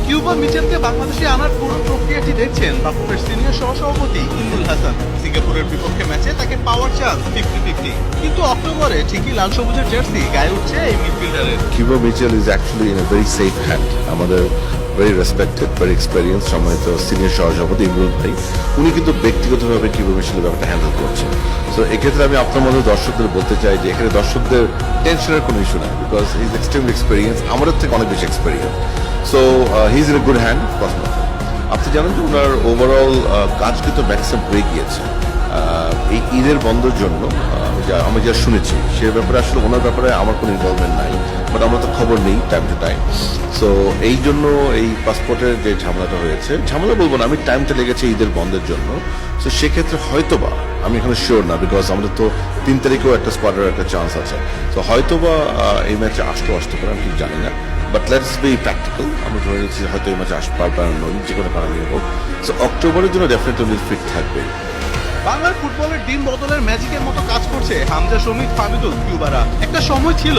Cuba মিচেলকে বাংলাদেশে আনার পুরো প্রক্রিয়াটি দেখছেন বাফুফের সিনিয়র সহসভাপতি ইমরুল হাসান। সিঙ্গাপুরের বিপক্ষে ম্যাচে তাকে পাওয়ার চান্স 50-50, কিন্তু অক্টোবরে ঠিকই লাল সবুজের জার্সি গায়ে উঠছে এই মিডফিল্ডারের। Cuba Mitchell is actually in a very safe hand. আমাদের ভেরি রেসপেক্টেড, ভেরি এক্সপেরিয়েন্স সম্মানিত সিনিয়র সহসভাপতি ইমরুল ভাই, উনি কিন্তু ব্যক্তিগতভাবে কিউবা মিচেলের ব্যাপারটা হ্যান্ডেল করছেন। সো এক্ষেত্রে আমি আপনার মধ্যে দর্শকদের বলতে চাই যে এখানে দর্শকদের টেনশনের কোনো ইস্যু নাই, because he is extremely experience, আমাদের থেকে অনেক বেশি experience. So he is in a good hand. আপনি জানেন যে ওনার ওভারঅল কাজ কিন্তু ম্যাক্সিমাম হয়ে গিয়েছে। এই ঈদের বন্ধের জন্য আমি যা শুনেছি সে ব্যাপারে আসলে ওনার ব্যাপারে আমার কোনো ইনভলভমেন্ট নাই, বাট আমরা তো খবর নেই টাইম টু টাইম। সো এই জন্য এই পাসপোর্টের যে ঝামেলাটা হয়েছে, ঝামেলা বলবো না, আমি টাইমটা লেগেছে ঈদের বন্ধের জন্য। সো সেক্ষেত্রে হয়তোবা, আমি এখানে শিওর না, বিকজ আমাদের তো 3 তারিখেও একটা স্কোয়াডের একটা চান্স আছে। তো হয়তোবা এই ম্যাচে আসতে পারে, আমি ঠিক জানি না, বাট লেটস বি প্র্যাকটিক্যাল। আমরা ধরে নিচ্ছি হয়তো এই ম্যাচে আসতে পারবে না, যে কোনো কারণে হোক। সো অক্টোবরের জন্য ডেফিনেটলি ফিট থাকবে। বাংলার ফুটবলের দিন বদলের ম্যাজিকের মতো কাজ করছে হামজা, শমীক, ফামিদুল, কিউবারা। একটা সময় ছিল